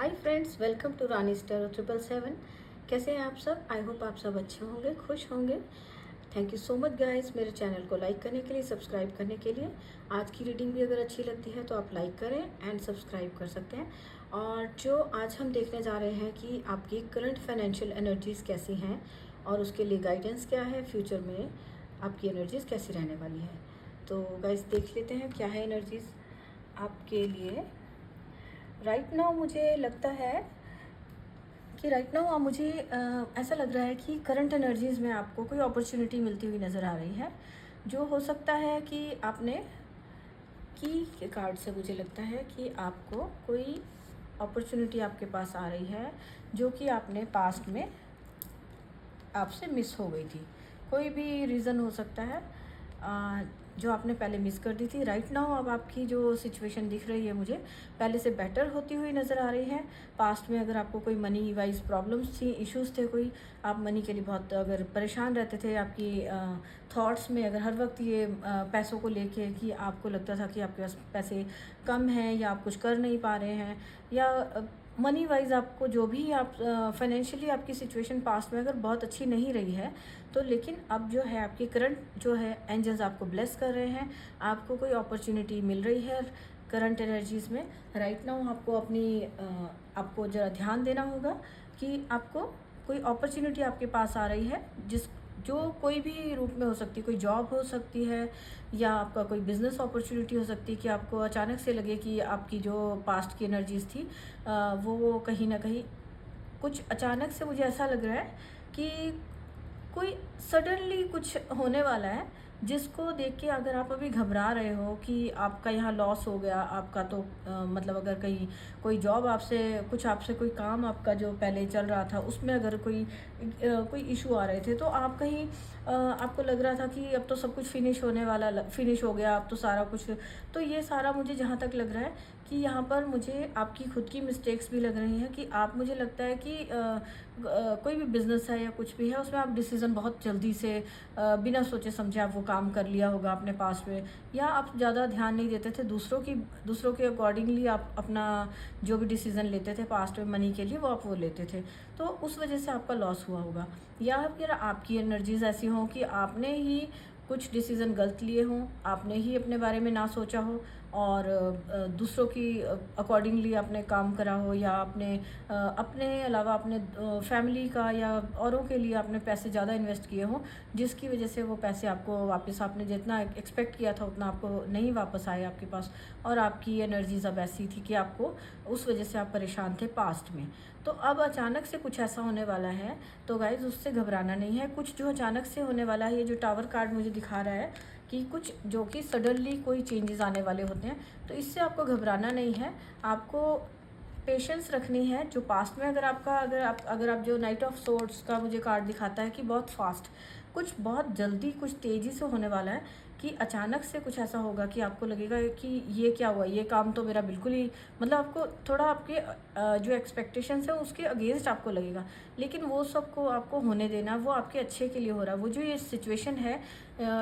Hi friends, welcome to Rani star 777। कैसे हैं आप सब? आई होप आप सब अच्छे होंगे, खुश होंगे। Thank you so much guys, मेरे चैनल को लाइक करने के लिए, सब्सक्राइब करने के लिए। आज की रीडिंग भी अगर अच्छी लगती है तो आप लाइक करें एंड सब्सक्राइब कर सकते हैं। और जो आज हम देखने जा रहे हैं कि आपकी करंट फाइनेंशियल एनर्जीज़ कैसी हैं और उसके लिए गाइडेंस क्या है, फ्यूचर में आपकी एनर्जीज़ कैसी रहने वाली है। तो गाइस देख लेते हैं क्या है एनर्जीज़ आपके लिए राइट नाउ। मुझे लगता है कि राइट नाउ मुझे ऐसा लग रहा है कि करंट एनर्जीज़ में आपको कोई अपॉर्चुनिटी मिलती हुई नज़र आ रही है। जो हो सकता है कि आपने की के कार्ड से मुझे लगता है कि आपको कोई अपॉर्चुनिटी आपके पास आ रही है जो कि आपने पास्ट में आपसे मिस हो गई थी। कोई भी रीज़न हो सकता है जो आपने पहले मिस कर दी थी। राइट नाउ अब आपकी जो सिचुएशन दिख रही है मुझे पहले से बेटर होती हुई नज़र आ रही है। पास्ट में अगर आपको कोई मनी वाइज प्रॉब्लम्स थी, इश्यूज़ थे, कोई आप मनी के लिए बहुत अगर परेशान रहते थे, आपकी थॉट्स में अगर हर वक्त ये पैसों को लेके कि आपको लगता था कि आपके पास पैसे कम हैं या आप कुछ कर नहीं पा रहे हैं, या मनी वाइज आपको जो भी आप फाइनेंशियली आपकी सिचुएशन पास्ट में अगर बहुत अच्छी नहीं रही है, तो लेकिन अब जो है आपकी करंट जो है एंजल्स आपको ब्लेस कर रहे हैं, आपको कोई अपॉर्चुनिटी मिल रही है करंट एनर्जीज़ में। राइट नाउ आपको आपको ज़रा ध्यान देना होगा कि आपको कोई अपॉर्चुनिटी आपके पास आ रही है जो कोई भी रूप में हो सकती है। कोई जॉब हो सकती है या आपका कोई बिजनेस अपॉर्चुनिटी हो सकती है कि आपको अचानक से लगे कि आपकी जो पास्ट की एनर्जीज थी वो कहीं ना कहीं कुछ अचानक से मुझे ऐसा लग रहा है कि कोई सडनली कुछ होने वाला है जिसको देख के अगर आप अभी घबरा रहे हो कि आपका यहाँ लॉस हो गया आपका, तो मतलब अगर कहीं कोई जॉब आपसे कोई काम आपका जो पहले चल रहा था उसमें अगर कोई इशू आ रहे थे, तो आप कहीं आपको लग रहा था कि अब तो सब कुछ फिनिश हो गया, अब तो सारा कुछ। तो ये सारा मुझे जहाँ तक लग रहा है कि यहाँ पर मुझे आपकी खुद की मिस्टेक्स भी लग रही हैं कि आप, मुझे लगता है कि कोई भी बिजनेस है या कुछ भी है उसमें आप डिसीज़न बहुत जल्दी से बिना सोचे समझे आप वो काम कर लिया होगा अपने पास में, या आप ज़्यादा ध्यान नहीं देते थे दूसरों के अकॉर्डिंगली आप अपना जो भी डिसीज़न लेते थे पास्ट में मनी के लिए वो लेते थे, तो उस वजह से आपका लॉस हुआ होगा। या फिर आपकी एनर्जीज ऐसी हों कि आपने ही कुछ डिसीज़न गलत लिए हों, आपने ही अपने बारे में ना सोचा हो और दूसरों की अकॉर्डिंगली आपने काम करा हो, या आपने अपने अलावा अपने फैमिली का या औरों के लिए आपने पैसे ज़्यादा इन्वेस्ट किए हों, जिसकी वजह से वो पैसे आपको वापस, आपने जितना एक्सपेक्ट किया था उतना आपको नहीं वापस आए आपके पास, और आपकी एनर्जीज अब ऐसी थी कि आपको उस वजह से आप परेशान थे पास्ट में। तो अब अचानक से कुछ ऐसा होने वाला है, तो गाइज उससे घबराना नहीं है। कुछ जो अचानक से होने वाला है, ये जो टावर कार्ड मुझे दिखा रहा है कि कुछ जो कि सडनली कोई चेंजेस आने वाले होते हैं, तो इससे आपको घबराना नहीं है। आपको पेशेंस रखनी है। जो पास्ट में अगर आप जो नाइट ऑफ सोर्ड्स का मुझे कार्ड दिखाता है कि बहुत फास्ट, कुछ बहुत जल्दी, कुछ तेज़ी से होने वाला है, कि अचानक से कुछ ऐसा होगा कि आपको लगेगा कि ये क्या हुआ, ये काम तो मेरा बिल्कुल ही, मतलब आपको थोड़ा आपके जो एक्सपेक्टेशंस है उसके अगेंस्ट आपको लगेगा, लेकिन वो सब को आपको होने देना, वो आपके अच्छे के लिए हो रहा है। वो जो ये सिचुएशन है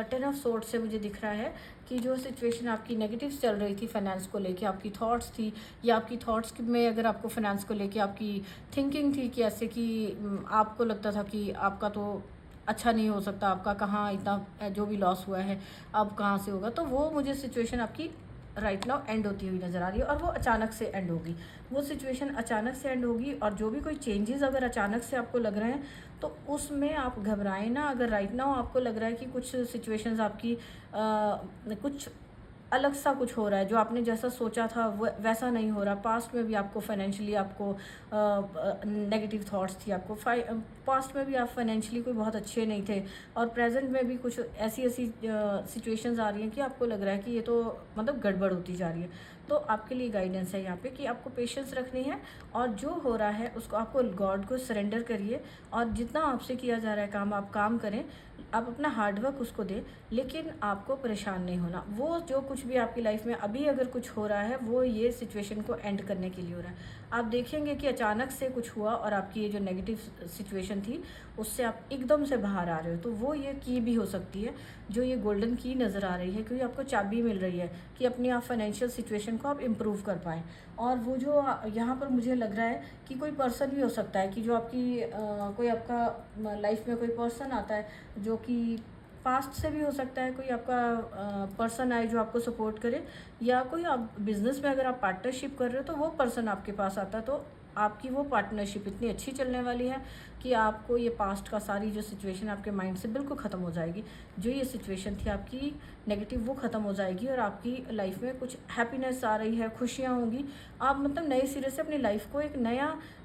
10 ऑफ सोर्ड से मुझे दिख रहा है कि जो सिचुएशन आपकी नेगेटिव चल रही थी फाइनेंस को लेके, आपकी थॉट्स थी, या आपकी थॉट्स में अगर आपको फाइनेंस को लेके आपकी थिंकिंग थी कि ऐसे कि आपको लगता था कि आपका तो अच्छा नहीं हो सकता, आपका कहाँ इतना जो भी लॉस हुआ है अब कहाँ से होगा, तो वो मुझे सिचुएशन आपकी राइट नाउ एंड होती हुई नज़र आ रही है, और वो अचानक से एंड होगी। वो सिचुएशन अचानक से एंड होगी, और जो भी कोई चेंजेस अगर अचानक से आपको लग रहे हैं तो उसमें आप घबराएं ना। अगर राइट नाउ आपको लग रहा है कि कुछ सिचुएशंस आपकी कुछ अलग सा कुछ हो रहा है, जो आपने जैसा सोचा था वैसा नहीं हो रहा, पास्ट में भी आपको फाइनेंशियली आपको नेगेटिव थॉट्स थी, आपको पास्ट में भी आप फाइनेंशियली कोई बहुत अच्छे नहीं थे, और प्रेजेंट में भी कुछ ऐसी ऐसी सिचुएशंस आ रही हैं कि आपको लग रहा है कि ये तो मतलब गड़बड़ होती जा रही है। तो आपके लिए गाइडेंस है यहाँ पे कि आपको पेशेंस रखनी है, और जो हो रहा है उसको आपको गॉड को सरेंडर करिए, और जितना आपसे किया जा रहा है काम आप काम करें, आप अपना हार्डवर्क उसको दें, लेकिन आपको परेशान नहीं होना। वो जो कुछ भी आपकी लाइफ में अभी अगर कुछ हो रहा है वो ये सिचुएशन को एंड करने के लिए हो रहा है। आप देखेंगे कि अचानक से कुछ हुआ और आपकी ये जो नेगेटिव सिचुएशन थी उससे आप एकदम से बाहर आ रहे हो। तो वो ये की भी हो सकती है, जो ये गोल्डन की नज़र आ रही है, क्योंकि आपको चाबी मिल रही है कि अपनी आप फाइनेंशियल सिचुएशन को आप इम्प्रूव कर पाएँ। और वो जो यहाँ पर मुझे लग रहा है कि कोई पर्सन भी हो सकता है कि जो आपकी कोई आपका लाइफ में कोई पर्सन आता है जो कि पास्ट से भी हो सकता है, कोई आपका पर्सन आए जो आपको सपोर्ट करे, या कोई आप बिजनेस में अगर आप पार्टनरशिप कर रहे हो तो वो पर्सन आपके पास आता है। तो आपकी वो पार्टनरशिप इतनी अच्छी चलने वाली है कि आपको ये पास्ट का सारी जो सिचुएशन आपके माइंड से बिल्कुल ख़त्म हो जाएगी। जो ये सिचुएशन थी आपकी नेगेटिव वो ख़त्म हो जाएगी और आपकी लाइफ में कुछ हैप्पीनेस आ रही है, खुशियाँ होंगी। आप मतलब नए सिरे से अपनी लाइफ को एक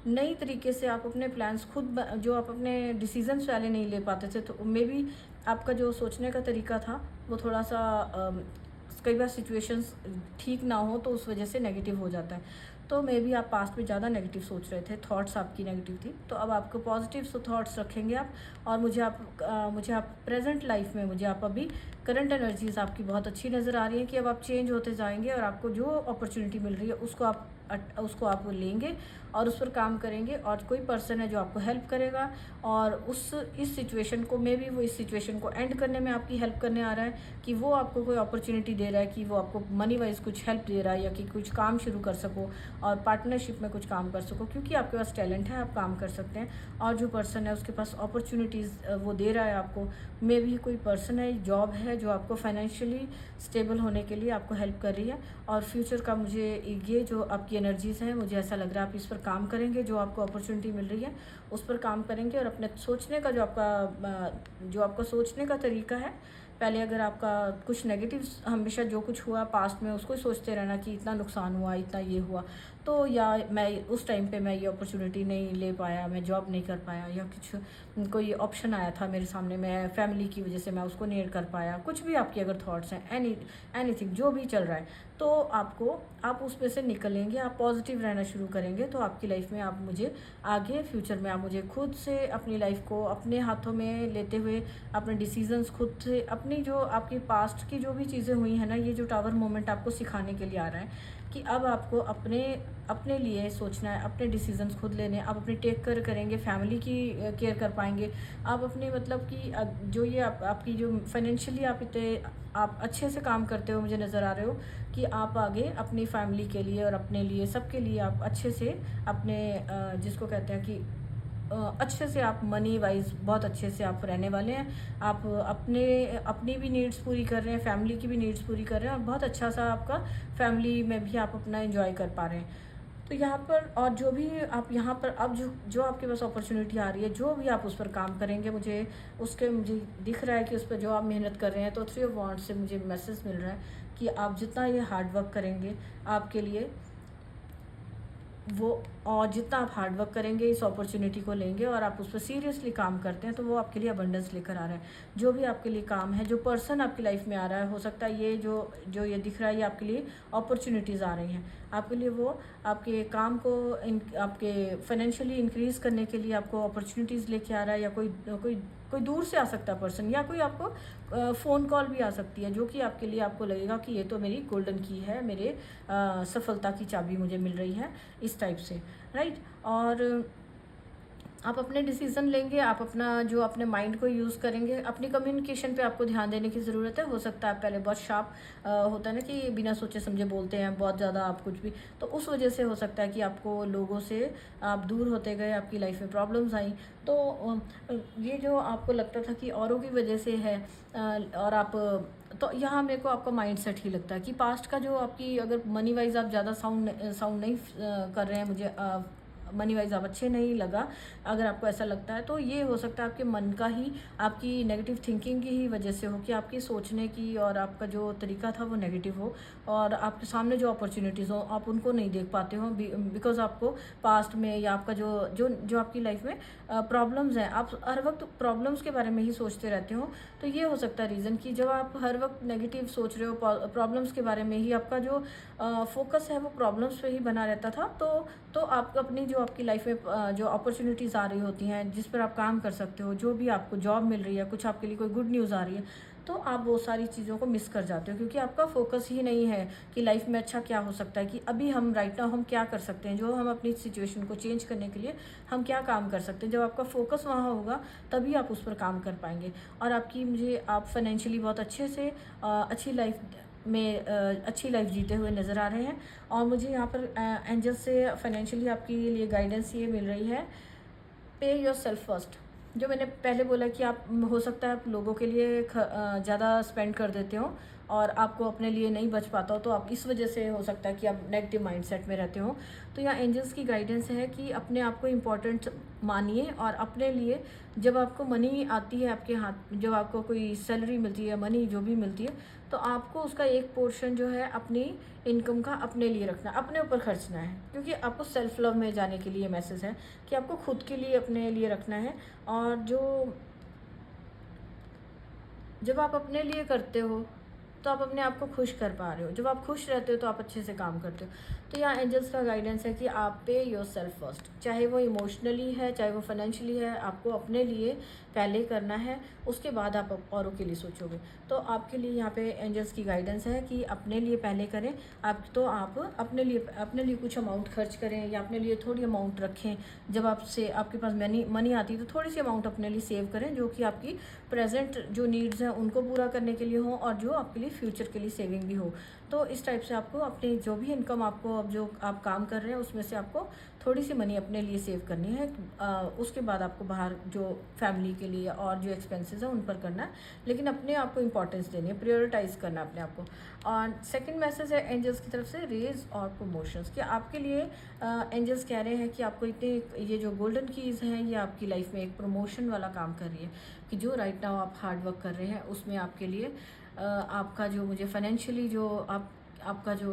नई तरीके से आप अपने प्लान्स खुद जो आप अपने डिसीजंस पहले नहीं ले पाते थे, तो मे बी आपका जो सोचने का तरीका था वो थोड़ा सा कई बार सिचुएशंस ठीक ना हो तो उस वजह से नेगेटिव हो जाता है। तो मे बी आप पास्ट में ज़्यादा नेगेटिव सोच रहे थे, थॉट्स आपकी नेगेटिव थी, तो अब आपको पॉजिटिव थॉट्स रखेंगे आप। और मुझे आप प्रेजेंट लाइफ में मुझे आप अभी करंट एनर्जीज आपकी बहुत अच्छी नज़र आ रही है कि अब आप चेंज होते जाएंगे और आपको जो अपॉर्चुनिटी मिल रही है उसको आप लेंगे और उस पर काम करेंगे। और कोई पर्सन है जो आपको हेल्प करेगा और इस सिचुएशन को मे बी वो इस सिचुएशन को एंड करने में आपकी हेल्प करने आ रहा है, कि वो आपको कोई अपॉर्चुनिटी दे रहा है, कि वो आपको मनी वाइज कुछ हेल्प दे रहा है, या कि कुछ काम शुरू कर सको और पार्टनरशिप में कुछ काम कर सको, क्योंकि आपके पास टैलेंट है, आप काम कर सकते हैं। और जो पर्सन है उसके पास अपॉर्चुनिटीज़ वो दे रहा है आपको। मे भी कोई पर्सन है, जॉब है जो आपको फाइनेंशियली स्टेबल होने के लिए आपको हेल्प कर रही है। और फ्यूचर का मुझे ये जो आपकी एनर्जीज़ हैं, मुझे ऐसा लग रहा है आप इस पर काम करेंगे, जो आपको अपॉर्चुनिटी मिल रही है उस पर काम करेंगे। और अपने सोचने का जो आपका सोचने का तरीका है, पहले अगर आपका कुछ नेगेटिव हमेशा जो कुछ हुआ पास्ट में उसको ही सोचते रहना कि इतना नुकसान हुआ, इतना ये हुआ, तो या मैं उस टाइम पे मैं ये अपॉर्चुनिटी नहीं ले पाया, मैं जॉब नहीं कर पाया, या कुछ कोई ऑप्शन आया था मेरे सामने, मैं फैमिली की वजह से मैं उसको नहीं कर पाया, कुछ भी आपकी अगर थॉट्स हैं, एनीथिंग जो भी चल रहा है, तो आप उसमें से निकलेंगे, आप पॉजिटिव रहना शुरू करेंगे। तो आपकी लाइफ में आप मुझे आगे फ्यूचर में आप मुझे खुद से अपनी लाइफ को अपने हाथों में लेते हुए अपने डिसीजंस खुद से, अपनी जो आपकी पास्ट की जो भी चीज़ें हुई हैं ना, ये जो टावर मोमेंट आपको सिखाने के लिए आ रहा है कि अब आपको अपने लिए सोचना है, अपने डिसीजंस खुद लेने, आप अपनी टेक केयर करेंगे, फैमिली की केयर कर पाएंगे आप अपने, मतलब कि जो ये आपकी जो फाइनेंशियली आप अच्छे से काम करते हो, मुझे नज़र आ रहे हो कि आप आगे अपनी फैमिली के लिए और अपने लिए, सबके लिए आप अच्छे से अपने जिसको कहते हैं कि अच्छे से आप मनी वाइज बहुत अच्छे से आप रहने वाले हैं। आप अपनी भी नीड्स पूरी कर रहे हैं, फैमिली की भी नीड्स पूरी कर रहे हैं, और बहुत अच्छा सा आपका फैमिली में भी आप अपना एंजॉय कर पा रहे हैं। तो यहाँ पर और जो भी आप यहाँ पर अब जो आपके पास अपॉर्चुनिटी आ रही है, जो भी आप उस पर काम करेंगे, मुझे दिख रहा है कि उस पर जो आप मेहनत कर रहे हैं, तो 3 ऑफ वांड्स से मुझे मैसेज मिल रहा है कि आप जितना ये हार्ड वर्क करेंगे आपके लिए वो, और जितना आप हार्ड वर्क करेंगे, इस अपॉर्चुनिटी को लेंगे और आप उस पर सीरियसली काम करते हैं, तो वो आपके लिए अबंडेंस लेकर आ रहा है। जो भी आपके लिए काम है, जो पर्सन आपकी लाइफ में आ रहा है, हो सकता है ये जो ये दिख रहा है, ये आपके लिए अपॉर्चुनिटीज़ आ रही हैं आपके लिए। वो आपके काम को आपके फाइनेंशियली इंक्रीज़ करने के लिए आपको अपॉर्चुनिटीज़ लेके आ रहा है, या कोई दूर से आ सकता है पर्सन, या कोई आपको फ़ोन कॉल भी आ सकती है, जो कि आपके लिए आपको लगेगा कि ये तो मेरी गोल्डन की है, मेरे सफलता की चाबी मुझे मिल रही है, इस टाइप से, राइट। और आप अपने डिसीज़न लेंगे, आप अपने माइंड को यूज़ करेंगे, अपनी कम्युनिकेशन पे आपको ध्यान देने की ज़रूरत है। हो सकता है आप पहले बहुत शार्प होता है ना कि बिना सोचे समझे बोलते हैं बहुत ज़्यादा आप कुछ भी, तो उस वजह से हो सकता है कि आपको लोगों से आप दूर होते गए, आपकी लाइफ में प्रॉब्लम्स आई। तो ये जो आपको लगता था कि औरों की वजह से है, और आप तो यहाँ मेरे को आपका माइंड सेट ही लगता है कि पास्ट का जो आपकी, अगर मनी वाइज आप ज़्यादा साउंड नहीं कर रहे हैं, मुझे मनी वाइज आप अच्छे नहीं लगा, अगर आपको ऐसा लगता है, तो ये हो सकता है आपके मन का ही, आपकी नेगेटिव थिंकिंग की ही वजह से हो, कि आपकी सोचने की और आपका जो तरीका था वो नेगेटिव हो, और आपके सामने जो अपॉर्चुनिटीज़ हो आप उनको नहीं देख पाते हो, बिकॉज आपको पास्ट में, या आपका जो आपकी लाइफ में प्रॉब्लम्स हैं, आप हर वक्त प्रॉब्लम्स के बारे में ही सोचते रहते हो। तो ये हो सकता है रीज़न कि जब आप हर वक्त नेगेटिव सोच रहे हो, प्रॉब्लम्स के बारे में ही, आपका जो फोकस है वो प्रॉब्लम्स पे ही बना रहता था, तो आप अपनी जो आपकी लाइफ में जो अपॉर्चुनिटीज़ आ रही होती हैं, जिस पर आप काम कर सकते हो, जो भी आपको जॉब मिल रही है, कुछ आपके लिए कोई गुड न्यूज़ आ रही है, तो आप वो सारी चीज़ों को मिस कर जाते हो, क्योंकि आपका फोकस ही नहीं है कि लाइफ में अच्छा क्या हो सकता है, कि अभी हम राइट नाउ हम क्या कर सकते हैं, जो हम अपनी सिचुएशन को चेंज करने के लिए हम क्या काम कर सकते हैं। जब आपका फोकस वहाँ होगा तभी आप उस पर काम कर पाएंगे, और आप फाइनेंशियली बहुत अच्छे से अच्छी लाइफ में अच्छी लाइफ जीते हुए नज़र आ रहे हैं। और मुझे यहाँ पर एंजल से फाइनेंशियली आपके लिए गाइडेंस ये मिल रही है, पे योर सेल्फ फर्स्ट। जो मैंने पहले बोला कि आप हो सकता है आप लोगों के लिए ज़्यादा स्पेंड कर देते हो और आपको अपने लिए नहीं बच पाता हो, तो आप इस वजह से हो सकता है कि आप नेगेटिव माइंडसेट में रहते हो। तो यहाँ एंजल्स की गाइडेंस है कि अपने आप को इम्पोर्टेंट मानिए, और अपने लिए जब आपको मनी आती है आपके हाथ, जब आपको कोई सैलरी मिलती है, मनी जो भी मिलती है, तो आपको उसका एक पोर्शन जो है अपनी इनकम का अपने लिए रखना, अपने ऊपर खर्चना है, क्योंकि आपको सेल्फ लव में जाने के लिए मैसेज है कि आपको खुद के लिए अपने लिए रखना है। और जब आप अपने लिए करते हो तो आप अपने आप को खुश कर पा रहे हो, जब आप खुश रहते हो तो आप अच्छे से काम करते हो। तो यहाँ एंजल्स का गाइडेंस है कि आप पे योर सेल्फ फर्स्ट, चाहे वो इमोशनली है चाहे वो फाइनेंशियली है, आपको अपने लिए पहले करना है, उसके बाद आप औरों के लिए सोचोगे। तो आपके लिए यहाँ पे एंजल्स की गाइडेंस है कि अपने लिए पहले करें। आप अपने लिए कुछ अमाउंट खर्च करें, या अपने लिए थोड़ी अमाउंट रखें। जब आपके पास मनी आती है तो थोड़ी सी अमाउंट अपने लिए सेव करें, जो कि आपकी प्रेजेंट जो नीड्स हैं उनको पूरा करने के लिए हो, और जो आपके लिए फ्यूचर के लिए सेविंग भी हो। तो इस टाइप से आपको अपनी जो भी इनकम आपको अब जो आप काम कर रहे हैं उसमें से आपको थोड़ी सी मनी अपने लिए सेव करनी है। उसके बाद आपको बाहर जो फैमिली के लिए और जो एक्सपेंसेस हैं उन पर करना है, लेकिन अपने आप को इम्पोर्टेंस देनी है, प्रायोरिटाइज करना है अपने आप को। और सेकंड मैसेज है एंजल्स की तरफ से, रेज और प्रमोशंस, कि आपके लिए एंजल्स कह रहे हैं कि आपको इतने ये जो गोल्डन कीज़ हैं ये आपकी लाइफ में एक प्रमोशन वाला काम कर रही है, कि जो राइट नाउ आप हार्ड वर्क कर रहे हैं उसमें आपके लिए आपका जो मुझे फाइनेंशियली जो आपका जो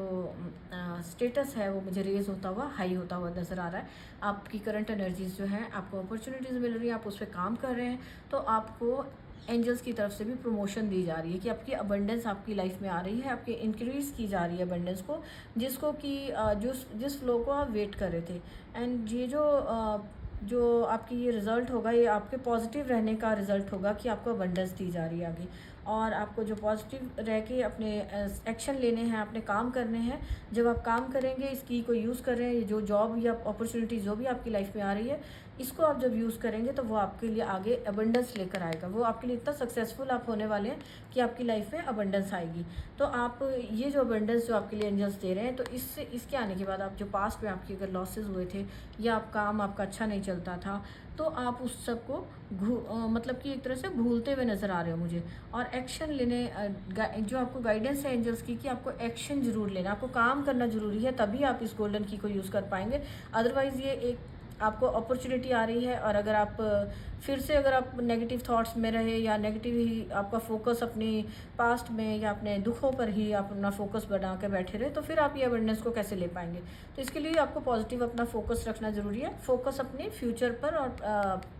स्टेटस है वो मुझे रेज होता हुआ, हाई होता हुआ नज़र आ रहा है। आपकी करंट एनर्जीज जो है, आपको अपॉर्चुनिटीज़ मिल रही है, आप उस पर काम कर रहे हैं, तो आपको एंजल्स की तरफ से भी प्रमोशन दी जा रही है कि आपकी अबंडेंस आपकी लाइफ में आ रही है, आपकी इंक्रीज़ की जा रही है अबंडेंस को, जिसको कि जिस फ्लो को आप वेट कर रहे थे। एंड ये जो आपकी ये रिज़ल्ट होगा, ये आपके पॉजिटिव रहने का रिज़ल्ट होगा कि आपको अबंडेंस दी जा रही है आगे, और आपको जो पॉजिटिव रह के अपने एक्शन लेने हैं, अपने काम करने हैं। जब आप काम करेंगे, इस की को यूज़ कर रहे हैं, ये जो जॉब या अपॉर्चुनिटी जो भी आपकी लाइफ में आ रही है, इसको आप जब यूज़ करेंगे तो वो आपके लिए आगे अबंडेंस लेकर आएगा। वो आपके लिए इतना सक्सेसफुल आप होने वाले हैं कि आपकी लाइफ में अबंडेंस आएगी। तो आप ये जो अबंडेंस जो आपके लिए एंजल्स दे रहे हैं, तो इसके आने के बाद आप जो पास्ट में आपके अगर लॉसेज हुए थे, या काम आपका अच्छा नहीं चलता था, तो आप उस सब को मतलब कि एक तरह से भूलते हुए नज़र आ रहे हो मुझे। और एक्शन लेने जो आपको गाइडेंस है एंजल्स की, कि आपको एक्शन ज़रूर लेना, आपको काम करना ज़रूरी है, तभी आप इस गोल्डन की को यूज़ कर पाएंगे। अदरवाइज़ ये एक आपको अपॉर्चुनिटी आ रही है, और अगर आप फिर से अगर आप नेगेटिव थॉट्स में रहे, या नेगेटिव ही आपका फोकस अपनी पास्ट में या अपने दुखों पर ही आप अपना फोकस बना के बैठे रहे, तो फिर आप ये अवेयरनेस को कैसे ले पाएंगे। तो इसके लिए आपको पॉजिटिव अपना फोकस रखना ज़रूरी है, फोकस अपने फ्यूचर पर और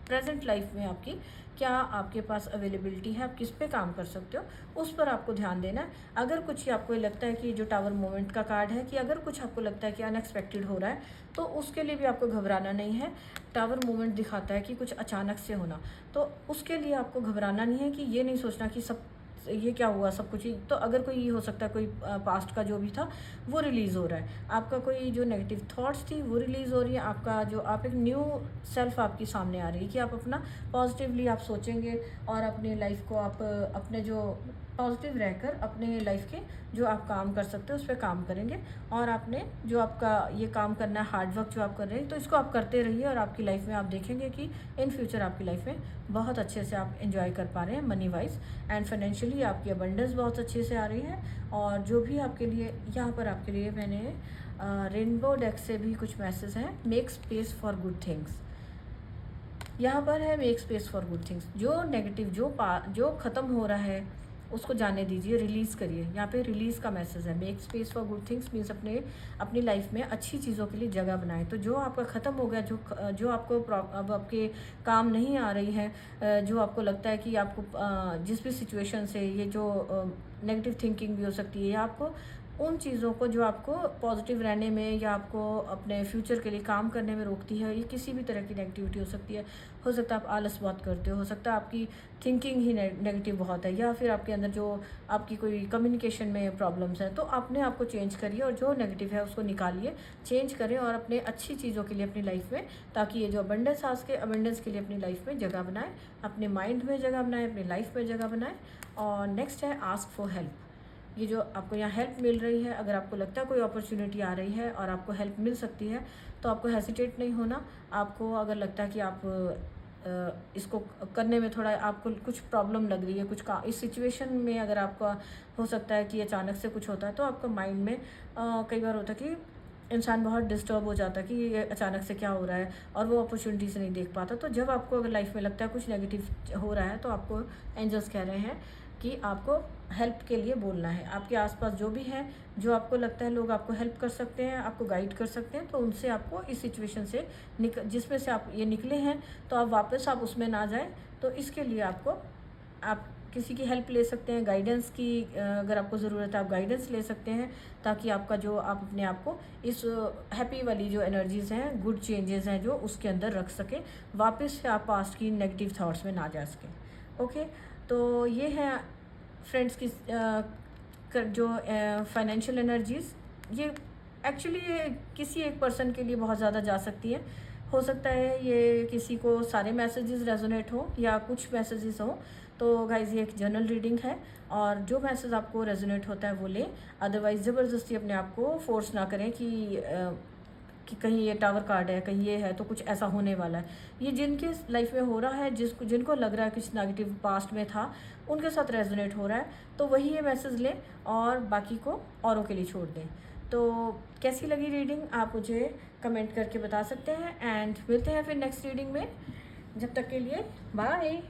प्रेजेंट लाइफ में आपकी क्या आपके पास अवेलेबिलिटी है, आप किस पे काम कर सकते हो, उस पर आपको ध्यान देना है। अगर कुछ आपको लगता है कि जो टावर मोमेंट का कार्ड है, कि अगर कुछ आपको लगता है कि अनएक्सपेक्टेड हो रहा है, तो उसके लिए भी आपको घबराना नहीं है। टावर मूवमेंट दिखाता है कि कुछ अचानक से होना, तो उसके लिए आपको घबराना नहीं है, कि ये नहीं सोचना कि ये क्या हुआ, सब कुछ ही। तो अगर कोई ये हो सकता है, कोई पास्ट का जो भी था वो रिलीज़ हो रहा है, आपका कोई जो नेगेटिव थॉट्स थी वो रिलीज़ हो रही है, आपका जो आप एक न्यू सेल्फ आपकी सामने आ रही है, कि आप अपना पॉजिटिवली आप सोचेंगे, और अपने लाइफ को आप अपने जो पॉजिटिव रहकर अपने लाइफ के जो आप काम कर सकते हो उस पर काम करेंगे। और आपने जो आपका ये काम करना है, हार्ड वर्क जो आप कर रहे हैं, तो इसको आप करते रहिए, और आपकी लाइफ में आप देखेंगे कि इन फ्यूचर आपकी लाइफ में बहुत अच्छे से आप एंजॉय कर पा रहे हैं मनी वाइज, एंड फाइनेंशियली आपकी अबंडेंस बहुत अच्छे से आ रही है। और जो भी आपके लिए यहाँ पर आपके लिए मैंने रेनबो डेक से भी कुछ मैसेज हैं। Make space for good things, यहाँ पर है make space for good things. जो नेगेटिव जो ख़त्म हो रहा है उसको जाने दीजिए, रिलीज़ करिए। यहाँ पे रिलीज़ का मैसेज है। Make space for good things means अपनी लाइफ में अच्छी चीज़ों के लिए जगह बनाएं। तो जो आपका ख़त्म हो गया, जो आपको अब आपके काम नहीं आ रही है, जो आपको लगता है कि आपको जिस भी सिचुएशन से ये जो नेगेटिव थिंकिंग भी हो सकती है, या आपको उन चीज़ों को जो आपको पॉजिटिव रहने में या आपको अपने फ्यूचर के लिए काम करने में रोकती है। ये किसी भी तरह की नेगेटिविटी हो सकता है आप आलस बहुत करते हो सकता है आपकी थिंकिंग ही नेगेटिव बहुत है, या फिर आपके अंदर जो आपकी कोई कम्युनिकेशन में प्रॉब्लम्स हैं। तो अपने आप को चेंज करिए और जो नेगेटिव है उसको निकालिए, चेंज करें और अपने अच्छी चीज़ों के लिए अपनी लाइफ में, ताकि ये जो अबंडेंस आ सके, अबंडेंस के लिए अपनी लाइफ में जगह बनाएं, अपने माइंड में जगह बनाएं, अपनी लाइफ में जगह बनाएं। और नेक्स्ट है आस्क फॉर हेल्प। ये जो आपको यहाँ हेल्प मिल रही है, अगर आपको लगता है कोई अपॉर्चुनिटी आ रही है और आपको हेल्प मिल सकती है, तो आपको हेसिटेट नहीं होना। आपको अगर लगता है कि आप इसको करने में थोड़ा आपको कुछ प्रॉब्लम लग रही है, इस सिचुएशन में अगर आपका हो सकता है कि अचानक से कुछ होता है, तो आपका माइंड में कई बार होता है कि इंसान बहुत डिस्टर्ब हो जाता है कि ये अचानक से क्या हो रहा है और वो अपॉर्चुनिटी से नहीं देख पाता। तो जब आपको अगर लाइफ में लगता है कुछ नेगेटिव हो रहा है, तो आपको एंजल्स कह रहे हैं कि आपको हेल्प के लिए बोलना है। आपके आसपास जो भी है, जो आपको लगता है लोग आपको हेल्प कर सकते हैं, आपको गाइड कर सकते हैं, तो उनसे आपको इस सिचुएशन से जिसमें से आप ये निकले हैं, तो आप वापस उसमें ना जाएं। तो इसके लिए आप किसी की हेल्प ले सकते हैं, गाइडेंस की अगर आपको ज़रूरत है आप गाइडेंस ले सकते हैं, ताकि आपका जो आप अपने आप को इस हैप्पी वाली जो एनर्जीज़ हैं, गुड चेंजेस हैं जो उसके अंदर रख सकें, वापस से आप पास्ट की नेगेटिव थाट्स में ना जा सकें। ओके, तो ये है फ्रेंड्स की जो फाइनेंशियल एनर्जीज़, ये एक्चुअली ये किसी एक पर्सन के लिए बहुत ज़्यादा जा सकती है। हो सकता है ये किसी को सारे मैसेजेस रेजोनेट हो या कुछ मैसेजेस हो। तो गाइज ये एक जनरल रीडिंग है और जो मैसेज आपको रेजोनेट होता है वो लें, अदरवाइज़ ज़बरदस्ती अपने आप को फोर्स ना करें कि कहीं ये टावर कार्ड है, कहीं ये है तो कुछ ऐसा होने वाला है। ये जिनके लाइफ में हो रहा है, जिनको लग रहा है कुछ नेगेटिव पास्ट में था, उनके साथ रेजोनेट हो रहा है, तो वही ये मैसेज लें और बाकी को औरों के लिए छोड़ दें। तो कैसी लगी रीडिंग आप मुझे कमेंट करके बता सकते हैं, एंड मिलते हैं फिर नेक्स्ट रीडिंग में। जब तक के लिए बाय।